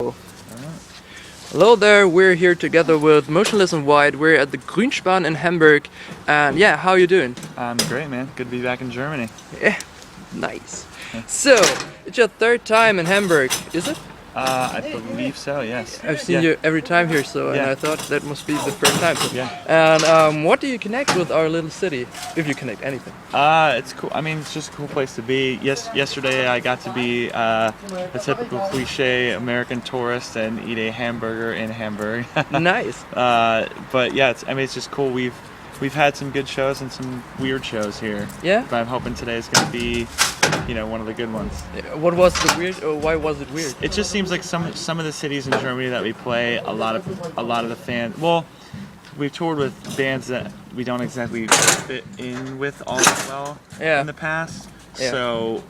Hello there, we're here together with Motionless and White. We're at the Grünspan in Hamburg. And yeah, how are you doing? I'm great, man. Good to be back in Germany. Yeah, nice. So, it's your third time in Hamburg, is it? I believe so, yes. I've seen you every time here, and Yeah. I thought that must be the first time. Yeah. And what do you connect with our little city, if you connect anything? It's cool. I mean, it's just a cool place to be. Yesterday I got to be a typical cliche American tourist and eat a hamburger in Hamburg. Nice. But yeah, it's just cool. We've had some good shows and some weird shows here. Yeah? But I'm hoping today's going to be, one of the good ones. What was the weird, or why was it weird? It just seems like some of the cities in Germany that we play, a lot of the fans. Well, we've toured with bands that we don't exactly fit in with all that well in the past. Yeah. So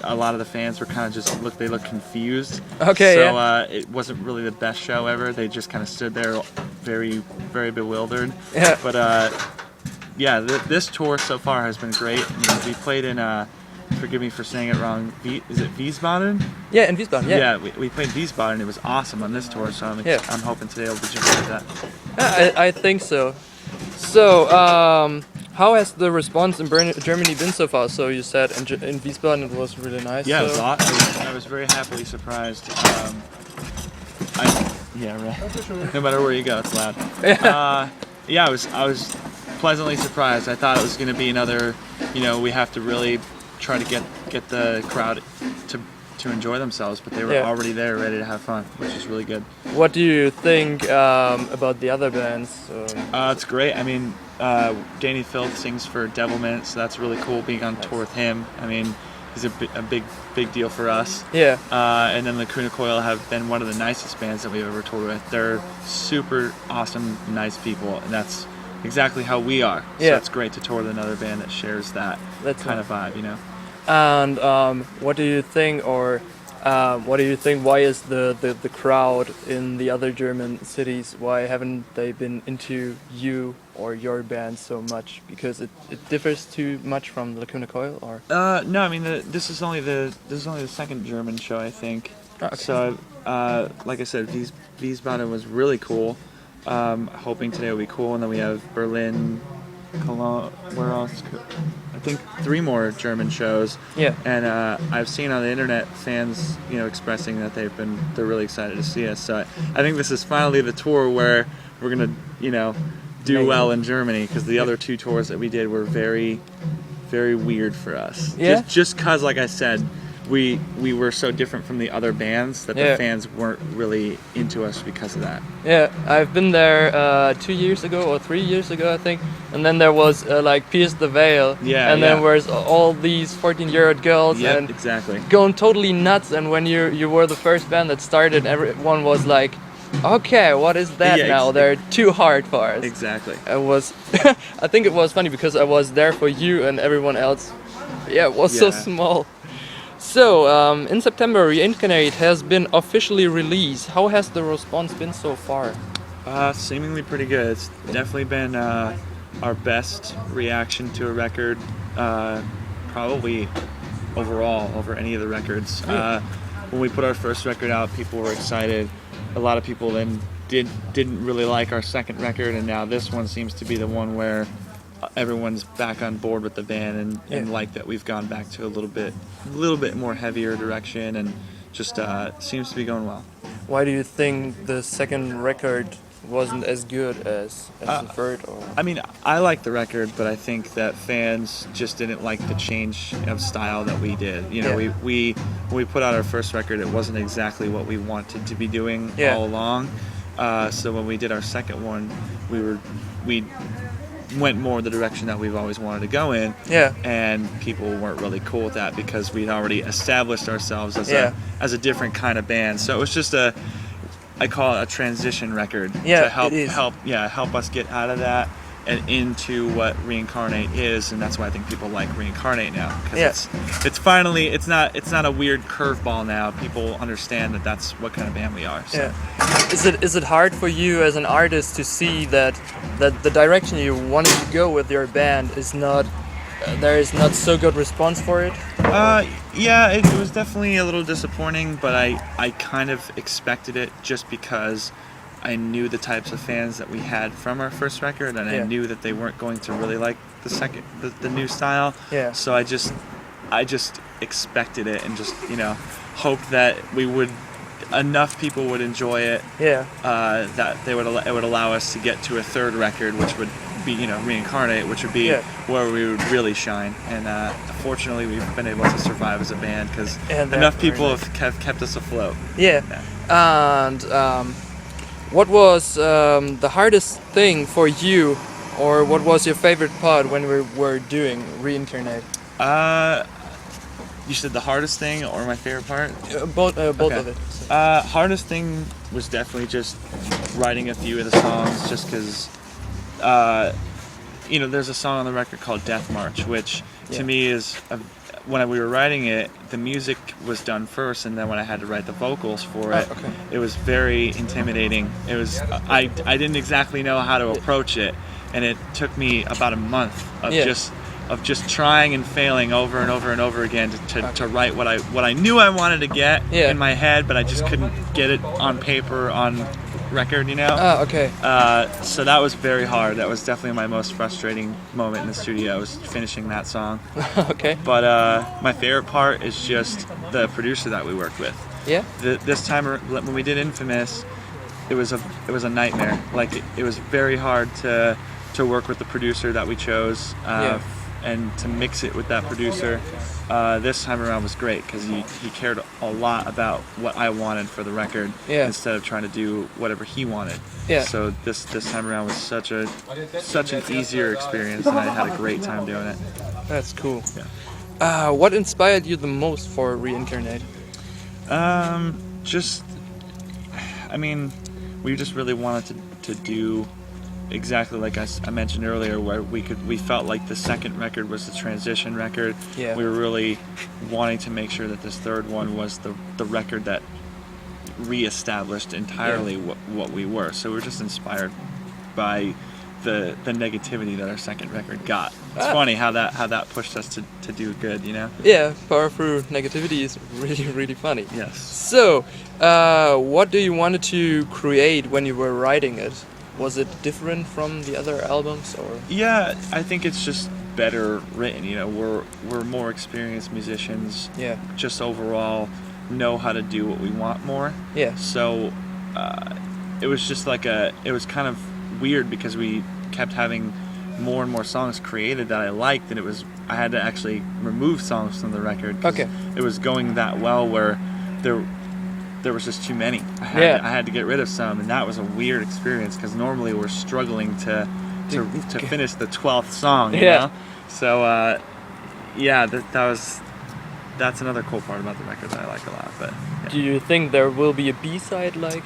a lot of the fans were kind of just look confused. Okay. So it wasn't really the best show ever. They just kind of stood there, very very bewildered. Yeah. But this tour so far has been great. We played in forgive me for saying it wrong. Is it Wiesbaden? Yeah, in Wiesbaden. Yeah. Yeah, we played Wiesbaden. It was awesome on this tour, so I'm hoping today will be just like that. Yeah, I think so. So, how has the response in Germany been so far? So you said in Wiesbaden it was really nice. Yeah, so. it was awesome. I was very happily surprised. Right. No matter where you go, it's loud. I was pleasantly surprised. I thought it was going to be another. We have to really try to get the crowd to enjoy themselves, but they were already there, ready to have fun, which is really good. What do you think about the other bands? It's great. I mean, Danny Filth sings for Devilment, so that's really cool being on tour with him. I mean, he's a big deal for us. Yeah. And then the Captaincore have been one of the nicest bands that we've ever toured with. They're super awesome, nice people, and that's exactly how we are. So it's great to tour with another band that shares that kind of vibe, And what do you think, why is the crowd in the other German cities, why haven't they been into you or your band so much? Because it differs too much from the Captaincore, or? No, I mean this is only the second German show, I think. Oh, okay. So like I said, Wiesbaden was really cool. Hoping today will be cool, and then we have Berlin, Cologne, where else? I think 3 more German shows. Yeah. And I've seen on the internet fans, expressing that they're really excited to see us. So I think this is finally the tour where we're gonna, do well in Germany, because the other 2 tours that we did were very, very weird for us. Yeah. Just cause, like I said, we were so different from the other bands that the fans weren't really into us because of that. Yeah, I've been there 2 years ago or 3 years ago, I think, and then there was like Pierce the Veil, and then there's all these 14-year-old girls and exactly going totally nuts. And when you were the first band that started, everyone was like, okay, what is that now? They're too hard for us. Exactly. It was, I think it was funny because I was there for you and everyone else. Yeah, it was so small. So, in September, Reincarnate has been officially released. How has the response been so far? Seemingly pretty good. It's definitely been our best reaction to a record, probably overall, over any of the records. When we put our first record out, people were excited. A lot of people then didn't really like our second record, and now this one seems to be the one where everyone's back on board with the band and like that we've gone back to a little bit more heavier direction, and just seems to be going well. Why do you think the second record wasn't as good as the third? Or? I mean, I like the record, but I think that fans just didn't like the change of style that we did. We when we put out our first record, it wasn't exactly what we wanted to be doing all along. So when we did our second one, we went more the direction that we've always wanted to go in, and people weren't really cool with that because we'd already established ourselves as a different kind of band. So it was just I call it a transition record to help us get out of that and into what Reincarnate is, and that's why I think people like Reincarnate now, because it's finally it's not a weird curveball now. People understand that that's what kind of band we are. So. Yeah. Is it hard for you as an artist to see that the direction you wanted to go with your band is not there is not so good response for it? Yeah, it was definitely a little disappointing, but I kind of expected it just because I knew the types of fans that we had from our first record, and I knew that they weren't going to really like the new style. Yeah. So I just expected it, and just hoped that enough people would enjoy it. Yeah. That it would allow us to get to a third record, which would be Reincarnate, which would be where we would really shine. And fortunately, we've been able to survive as a band because enough people have kept us afloat. Yeah. And what was the hardest thing for you, or what was your favorite part when we were doing Reincarnate? You said the hardest thing or my favorite part? Both of it. So. Hardest thing was definitely just writing a few of the songs, just because there's a song on the record called Death March, which to me is when we were writing it, the music was done first, and then when I had to write the vocals for it, it was very intimidating. It was I didn't exactly know how to approach it, and it took me about a month of just trying and failing over and over and over again to write what I knew I wanted to get in my head, but I just couldn't get it on paper, on record, so that was very hard. That was definitely my most frustrating moment in the studio, was finishing that song. But my favorite part is just the producer that we worked with. This time when we did Infamous, it was a nightmare. Like it was very hard to work with the producer that we chose, and to mix it with that producer. This time around was great because he cared a lot about what I wanted for the record, instead of trying to do whatever he wanted. So this time around was such an easier experience, and I had a great time doing it. That's cool. What inspired you the most for Reincarnate? We just really wanted to do exactly like I mentioned earlier, where we felt like the second record was the transition record. We were really wanting to make sure that this third one was the record that re-established entirely what we were. So we were just inspired by the negativity that our second record got. It's funny how that pushed us to do good, Yeah, power through negativity is really, really funny. Yes. So, what do you wanted to create when you were writing it? Was it different from the other albums, or? Yeah, I think it's just better written. We're more experienced musicians. Just overall know how to do what we want more. So it was just it was kind of weird because we kept having more and more songs created that I liked, and I had to actually remove songs from the record. It was going that well where there was just too many. I had to get rid of some, and that was a weird experience because normally we're struggling to finish the 12th song, you know? So that's another cool part about the record that I like a lot. But do you think there will be a B-side like?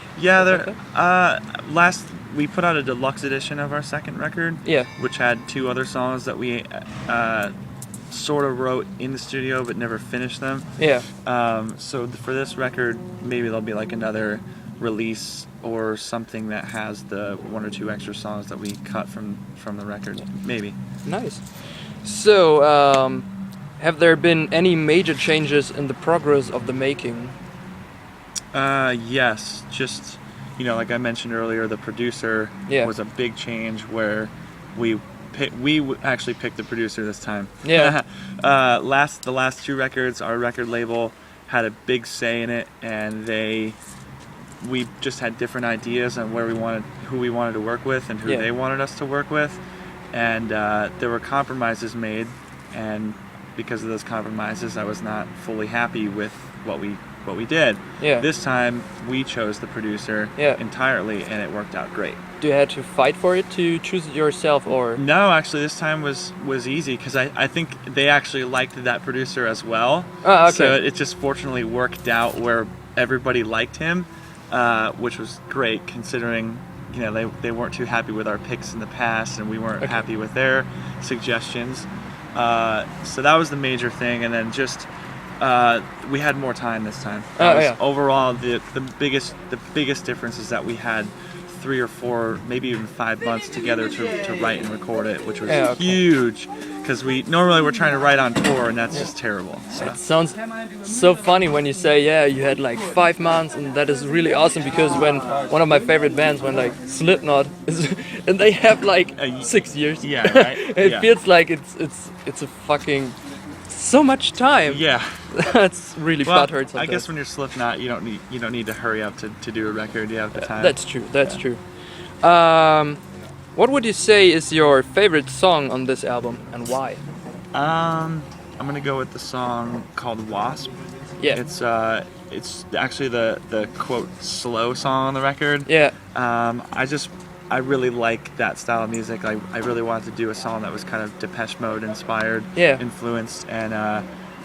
We put out a deluxe edition of our second record, which had 2 other songs that we sort of wrote in the studio but never finished them. So for this record, maybe there'll be like another release or something that has the 1 or 2 extra songs that we cut from the record. Maybe. Nice. So, have there been any major changes in the progress of the making? Yes. Just, like I mentioned earlier, the producer was a big change where we actually picked the producer this time. The last 2 records, our record label had a big say in it, and we just had different ideas on who we wanted to work with and who they wanted us to work with, and there were compromises made, and because of those compromises, I was not fully happy with what we did. This time we chose the producer entirely, and it worked out great. Do you have to fight for it to choose it yourself, or? No, actually this time was easy because I think they actually liked that producer as well. So it just fortunately worked out where everybody liked him, which was great considering they weren't too happy with our picks in the past, and we weren't happy with their suggestions. So that was the major thing, and then just we had more time this time. Overall, the biggest difference is that we had 3 or 4, maybe even 5 months together to write and record it, which was huge. Because we're trying to write on tour, and that's just terrible. So. It sounds so funny when you say, yeah, you had like 5 months, and that is really awesome. Because when one of my favorite bands, when like Slipknot, and they have like 6 years. Yeah, right. It feels like it's a fucking so much time. Yeah, that's really butthurt sometimes. I guess when you're Slipknot, you don't need to hurry up to do a record. You have the time. That's true. That's true. What would you say is your favorite song on this album, and why? I'm gonna go with the song called "Wasp." Yeah. It's actually the quote slow song on the record. Yeah. I really like that style of music. I really wanted to do a song that was kind of Depeche Mode inspired, influenced, and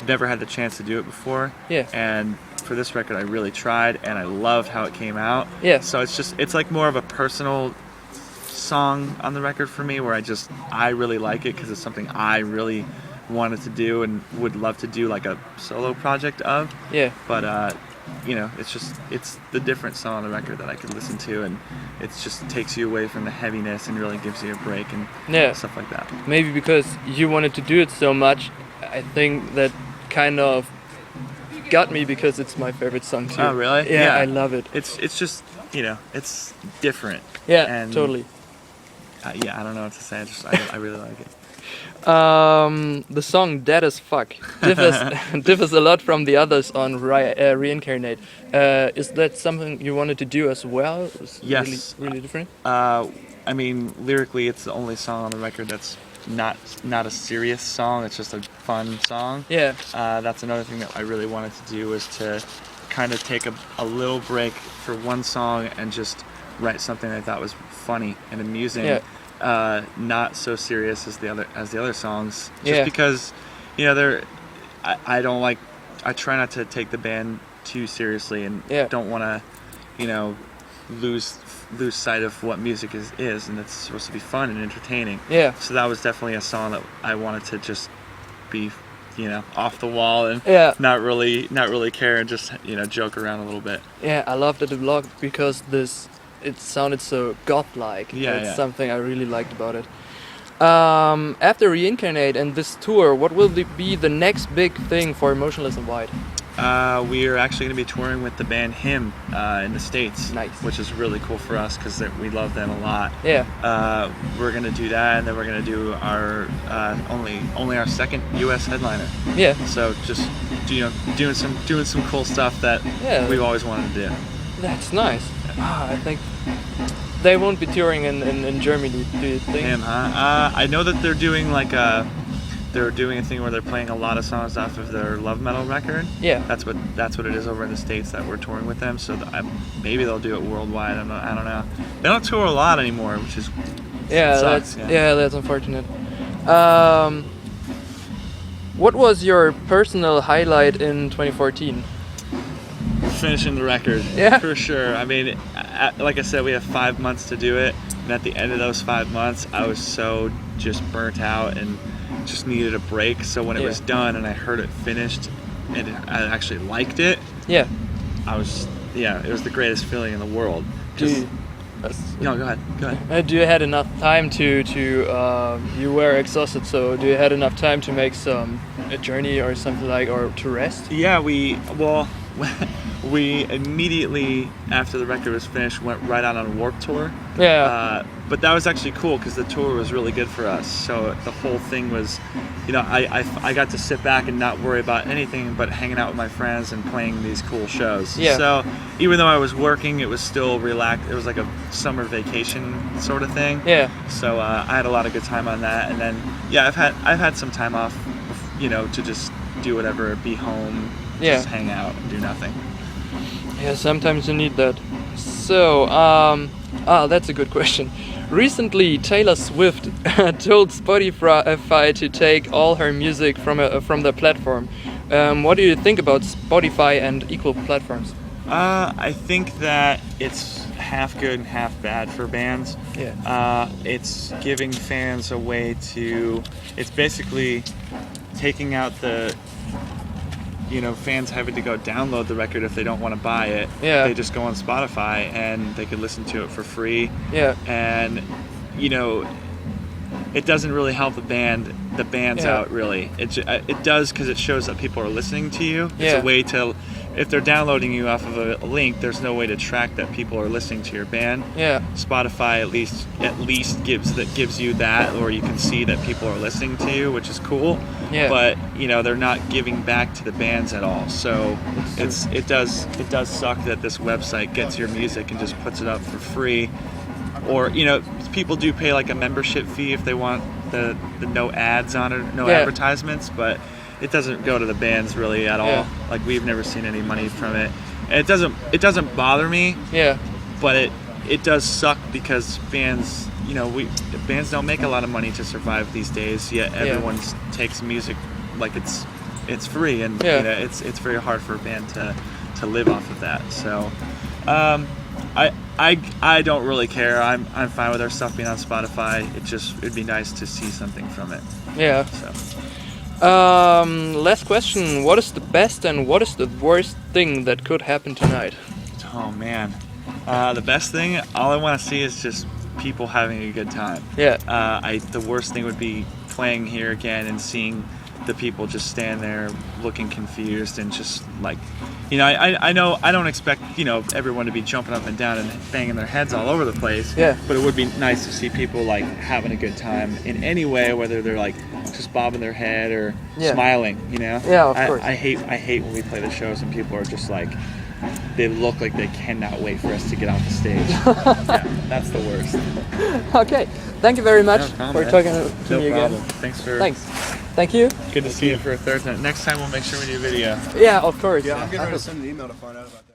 never had the chance to do it before. Yeah. And for this record, I really tried, and I loved how it came out. Yeah. So it's like more of a personal song on the record for me, where I really like it because it's something I really wanted to do and would love to do like a solo project of. Yeah. But it's the different song on the record that I could listen to, and it just takes you away from the heaviness and really gives you a break and stuff like that. Maybe because you wanted to do it so much, I think that kind of got me, because it's my favorite song too. Oh, really? Yeah, I love it. It's just, it's different. Yeah, and totally. I don't know what to say. I really like it. The song "Dead as Fuck" differs a lot from the others on Reincarnate. Is that something you wanted to do as well? Yes. Really different? I mean, lyrically, it's the only song on the record that's not a serious song. It's just a fun song. Yeah. That's another thing that I really wanted to do, was to kind of take a little break for one song and just write something I thought was funny and amusing. Yeah. Not so serious as the other songs, just because I try not to take the band too seriously, and don't want to lose sight of what music is, and it's supposed to be fun and entertaining. So that was definitely a song that I wanted to just be off the wall and not really care, and just joke around a little bit. I loved it a lot because it sounded so goth-like. That's something I really liked about it. After Reincarnate and this tour, what will be the next big thing for Motionless and White? We are actually going to be touring with the band Him in the States, which is really cool for us because we love them a lot. We're going to do that, and then we're going to do our only our second U.S. headliner. So just doing some cool stuff that we've always wanted to do. That's nice. I think they won't be touring in Germany, do you think? Him, huh? I know that they're doing they're doing a thing where they're playing a lot of songs off of their Love Metal record. That's what it is over in the States that we're touring with them. So maybe they'll do it worldwide. I don't know. They don't tour a lot anymore, which is sucks. That's unfortunate. What was your personal highlight in 2014? Finishing the record, for sure. I mean, like I said, we have 5 months to do it, and at the end of those 5 months, I was so just burnt out and just needed a break. So when it was done and I heard it finished, and I actually liked it, it was the greatest feeling in the world. No, go ahead. Do you had enough time to you were exhausted, so do you had enough time to make a journey or something or to rest? We immediately after the record was finished went right out on a Warped Tour. But that was actually cool because the tour was really good for us. So the whole thing was, I got to sit back and not worry about anything but hanging out with my friends and playing these cool shows. So even though I was working, it was still relaxed. It was like a summer vacation sort of thing. So I had a lot of good time on that. And then I've had some time off, to just do whatever, be home, just hang out and do nothing. Sometimes you need that. So, that's a good question. Recently, Taylor Swift told Spotify to take all her music from the platform. What do you think about Spotify and equal platforms? I think that it's half good and half bad for bands. It's giving fans a way to. It's basically taking out the you know, fans having to go download the record if they don't want to buy it. Yeah. They just go on Spotify and they could listen to it for free. Yeah. And, you know, it doesn't really help the bands out really. It does because it shows that people are listening to you. It's a way to, if they're downloading you off of a link, there's no way to track that people are listening to your band. Yeah. Spotify at least gives you that, or you can see that people are listening to you, which is cool. Yeah. But you know, they're not giving back to the bands at all. So it does suck that this website gets your music and just puts it up for free. Or, you know, people do pay like a membership fee if they want the no ads on it, no advertisements, but it doesn't go to the bands really at all. Like, we've never seen any money from it. And it doesn't bother me. Yeah. But it does suck because bands, you know, bands don't make a lot of money to survive these days. Yet everyone takes music like it's free, and you know, it's very hard for a band to live off of that. So, I don't really care. I'm fine with our stuff being on Spotify. It'd be nice to see something from it. Yeah. So. Last question. What is the best and what is the worst thing that could happen tonight? Oh man. The best thing, all I want to see is just people having a good time. Yeah. The worst thing would be playing here again and seeing the people just stand there looking confused and just like, you know, I know I don't expect, you know, everyone to be jumping up and down and banging their heads all over the place. Yeah. But it would be nice to see people like having a good time in any way, whether they're like just bobbing their head or smiling, you know. Yeah, of course. I hate when we play the shows and people are just like, they look like they cannot wait for us to get off the stage. Yeah, that's the worst. Okay, thank you very much for talking to me again. Thanks. Thank you. Good to see you for a third time. Next time we'll make sure we do video. Yeah, of course. Yeah, I'm getting ready to send an email to find out about that.